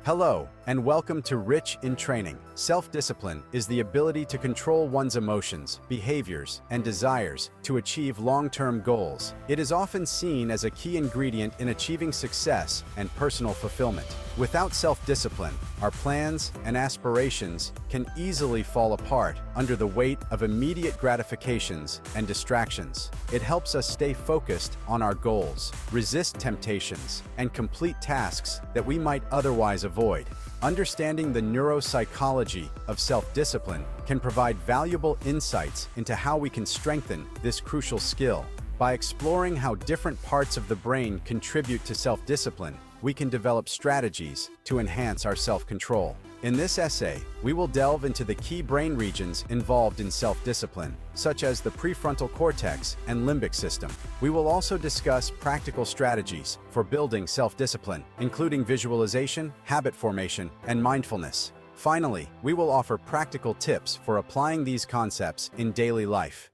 Hello, and welcome to Rich in Training. Self-discipline is the ability to control one's emotions, behaviors, and desires to achieve long-term goals. It is often seen as a key ingredient in achieving success and personal fulfillment. Without self-discipline, our plans and aspirations can easily fall apart under the weight of immediate gratifications and distractions. It helps us stay focused on our goals, resist temptations, and complete tasks that we might otherwise avoid. Understanding the neuropsychology of self-discipline can provide valuable insights into how we can strengthen this crucial skill. By exploring how different parts of the brain contribute to self-discipline, we can develop strategies to enhance our self-control. In this essay, we will delve into the key brain regions involved in self-discipline, such as the prefrontal cortex and limbic system. We will also discuss practical strategies for building self-discipline, including visualization, habit formation, and mindfulness. Finally, we will offer practical tips for applying these concepts in daily life.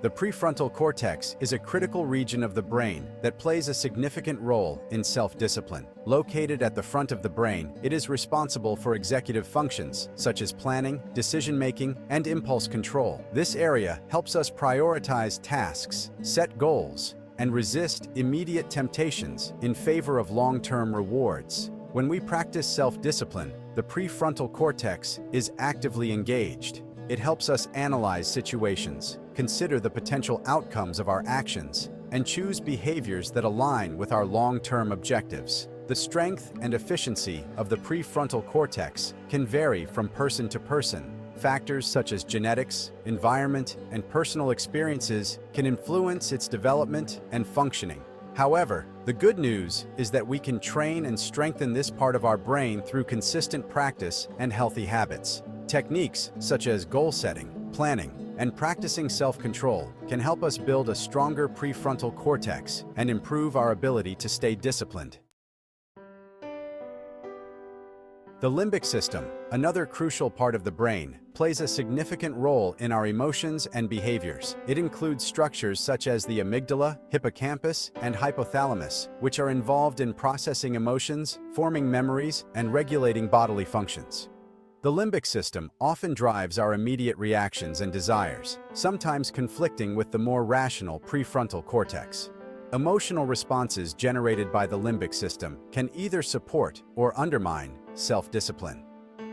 The prefrontal cortex is a critical region of the brain that plays a significant role in self-discipline. Located at the front of the brain, it is responsible for executive functions such as planning, decision-making, and impulse control. This area helps us prioritize tasks, set goals, and resist immediate temptations in favor of long-term rewards. When we practice self-discipline, the prefrontal cortex is actively engaged. It helps us analyze situations, consider the potential outcomes of our actions, and choose behaviors that align with our long-term objectives. The strength and efficiency of the prefrontal cortex can vary from person to person. Factors such as genetics, environment, and personal experiences can influence its development and functioning. However, the good news is that we can train and strengthen this part of our brain through consistent practice and healthy habits. Techniques such as goal setting, planning, and practicing self-control can help us build a stronger prefrontal cortex and improve our ability to stay disciplined. The limbic system, another crucial part of the brain, plays a significant role in our emotions and behaviors. It includes structures such as the amygdala, hippocampus, and hypothalamus, which are involved in processing emotions, forming memories, and regulating bodily functions. The limbic system often drives our immediate reactions and desires, sometimes conflicting with the more rational prefrontal cortex. Emotional responses generated by the limbic system can either support or undermine self-discipline.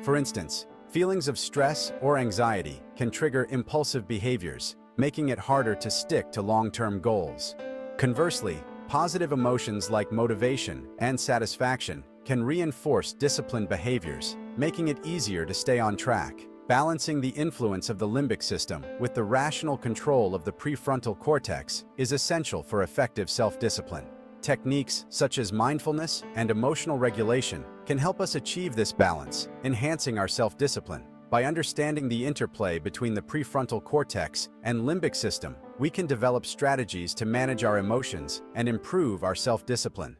For instance, feelings of stress or anxiety can trigger impulsive behaviors, making it harder to stick to long-term goals. Conversely, positive emotions like motivation and satisfaction can reinforce disciplined behaviors, making it easier to stay on track. Balancing the influence of the limbic system with the rational control of the prefrontal cortex is essential for effective self-discipline. Techniques such as mindfulness and emotional regulation can help us achieve this balance, enhancing our self-discipline. By understanding the interplay between the prefrontal cortex and limbic system, we can develop strategies to manage our emotions and improve our self-discipline.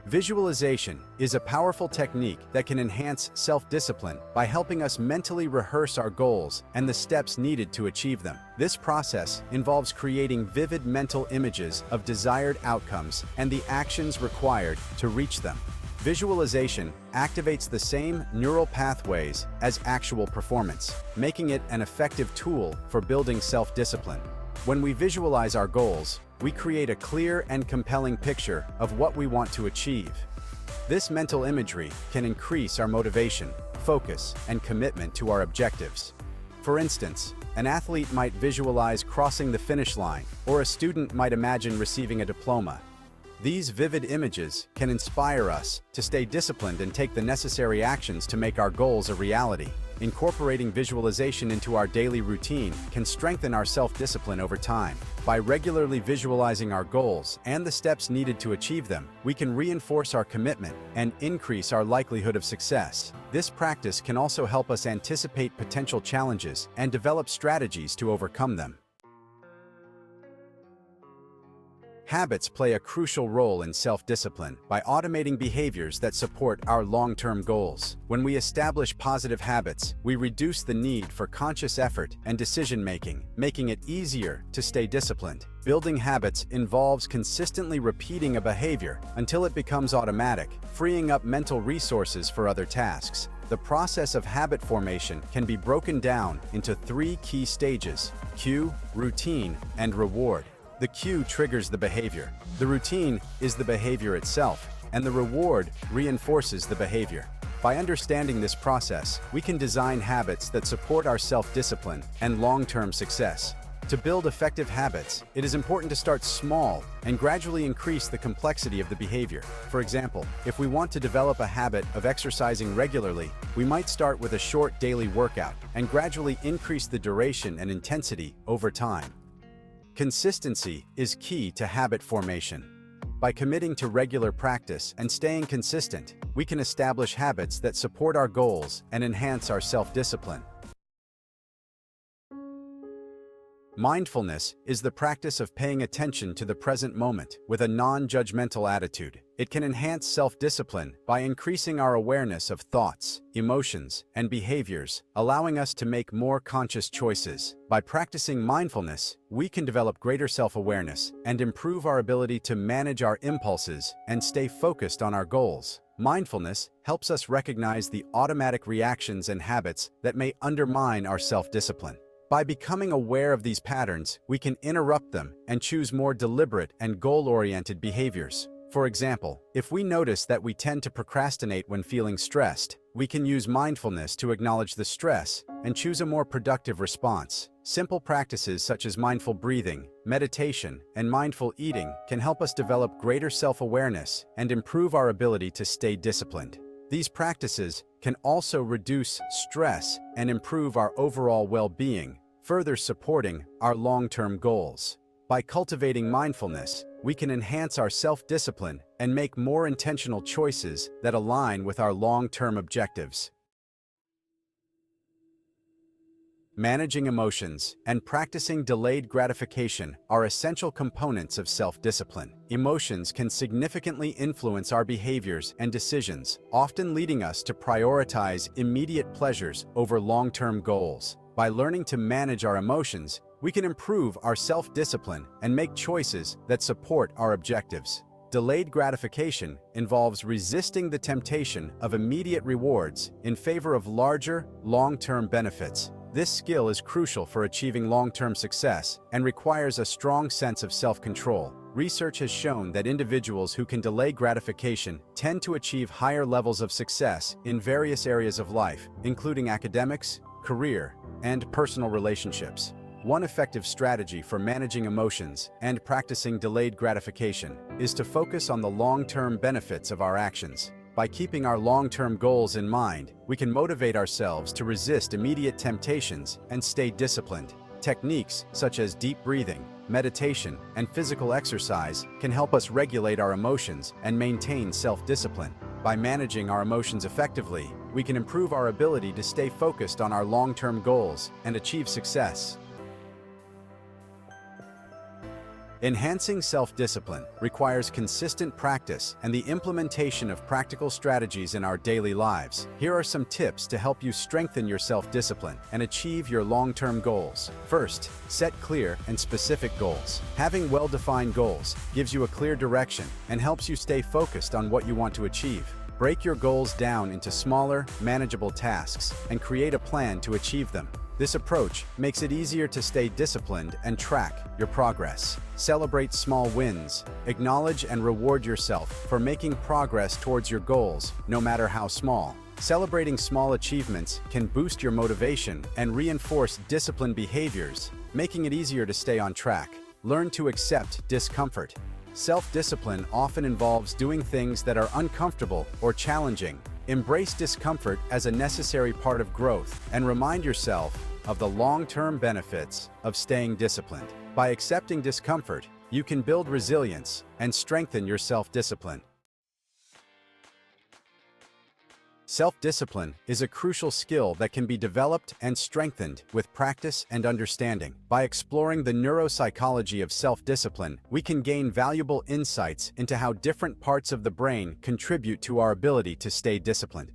Visualization is a powerful technique that can enhance self-discipline by helping us mentally rehearse our goals and the steps needed to achieve them. This process involves creating vivid mental images of desired outcomes and the actions required to reach them. Visualization activates the same neural pathways as actual performance, making it an effective tool for building self-discipline. When we visualize our goals, we create a clear and compelling picture of what we want to achieve. This mental imagery can increase our motivation, focus, and commitment to our objectives. For instance, an athlete might visualize crossing the finish line, or a student might imagine receiving a diploma. These vivid images can inspire us to stay disciplined and take the necessary actions to make our goals a reality. Incorporating visualization into our daily routine can strengthen our self-discipline over time. By regularly visualizing our goals and the steps needed to achieve them, we can reinforce our commitment and increase our likelihood of success. This practice can also help us anticipate potential challenges and develop strategies to overcome them. Habits play a crucial role in self-discipline by automating behaviors that support our long-term goals. When we establish positive habits, we reduce the need for conscious effort and decision-making, making it easier to stay disciplined. Building habits involves consistently repeating a behavior until it becomes automatic, freeing up mental resources for other tasks. The process of habit formation can be broken down into 3 key stages: cue, routine, and reward. The cue triggers the behavior. The routine is the behavior itself, and the reward reinforces the behavior. By understanding this process, we can design habits that support our self-discipline and long-term success. To build effective habits, it is important to start small and gradually increase the complexity of the behavior. For example, if we want to develop a habit of exercising regularly, we might start with a short daily workout and gradually increase the duration and intensity over time. Consistency is key to habit formation. By committing to regular practice and staying consistent, we can establish habits that support our goals and enhance our self-discipline. Mindfulness is the practice of paying attention to the present moment with a non-judgmental attitude. It can enhance self-discipline by increasing our awareness of thoughts, emotions, and behaviors, allowing us to make more conscious choices. By practicing mindfulness, we can develop greater self-awareness and improve our ability to manage our impulses and stay focused on our goals. Mindfulness helps us recognize the automatic reactions and habits that may undermine our self-discipline. By becoming aware of these patterns, we can interrupt them and choose more deliberate and goal-oriented behaviors. For example, if we notice that we tend to procrastinate when feeling stressed, we can use mindfulness to acknowledge the stress and choose a more productive response. Simple practices such as mindful breathing, meditation, and mindful eating can help us develop greater self-awareness and improve our ability to stay disciplined. These practices can also reduce stress and improve our overall well-being, further supporting our long-term goals. By cultivating mindfulness, we can enhance our self-discipline and make more intentional choices that align with our long-term objectives. Managing emotions and practicing delayed gratification are essential components of self-discipline. Emotions can significantly influence our behaviors and decisions, often leading us to prioritize immediate pleasures over long-term goals. By learning to manage our emotions, we can improve our self-discipline and make choices that support our objectives. Delayed gratification involves resisting the temptation of immediate rewards in favor of larger, long-term benefits. This skill is crucial for achieving long-term success and requires a strong sense of self-control. Research has shown that individuals who can delay gratification tend to achieve higher levels of success in various areas of life, including academics, career, and personal relationships. One effective strategy for managing emotions and practicing delayed gratification is to focus on the long-term benefits of our actions. By keeping our long-term goals in mind, we can motivate ourselves to resist immediate temptations and stay disciplined. Techniques such as deep breathing, meditation, and physical exercise can help us regulate our emotions and maintain self-discipline. By managing our emotions effectively, we can improve our ability to stay focused on our long-term goals and achieve success. Enhancing self-discipline requires consistent practice and the implementation of practical strategies in our daily lives. Here are some tips to help you strengthen your self-discipline and achieve your long-term goals. First, set clear and specific goals. Having well-defined goals gives you a clear direction and helps you stay focused on what you want to achieve. Break your goals down into smaller, manageable tasks and create a plan to achieve them. This approach makes it easier to stay disciplined and track your progress. Celebrate small wins. Acknowledge and reward yourself for making progress towards your goals, no matter how small. Celebrating small achievements can boost your motivation and reinforce disciplined behaviors, making it easier to stay on track. Learn to accept discomfort. Self-discipline often involves doing things that are uncomfortable or challenging. Embrace discomfort as a necessary part of growth and remind yourself of the long-term benefits of staying disciplined. By accepting discomfort, you can build resilience and strengthen your self-discipline. Self-discipline is a crucial skill that can be developed and strengthened with practice and understanding. By exploring the neuropsychology of self-discipline, we can gain valuable insights into how different parts of the brain contribute to our ability to stay disciplined.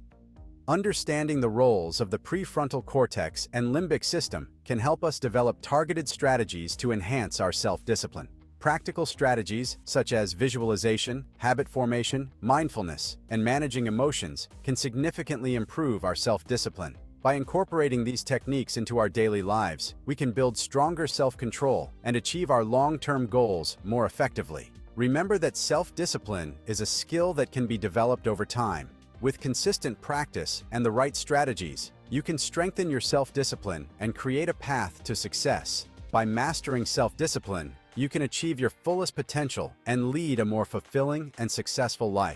Understanding the roles of the prefrontal cortex and limbic system can help us develop targeted strategies to enhance our self-discipline. Practical strategies such as visualization, habit formation, mindfulness, and managing emotions can significantly improve our self-discipline. By incorporating these techniques into our daily lives, we can build stronger self-control and achieve our long-term goals more effectively. Remember that self-discipline is a skill that can be developed over time. With consistent practice and the right strategies, you can strengthen your self-discipline and create a path to success. By mastering self-discipline, you can achieve your fullest potential and lead a more fulfilling and successful life.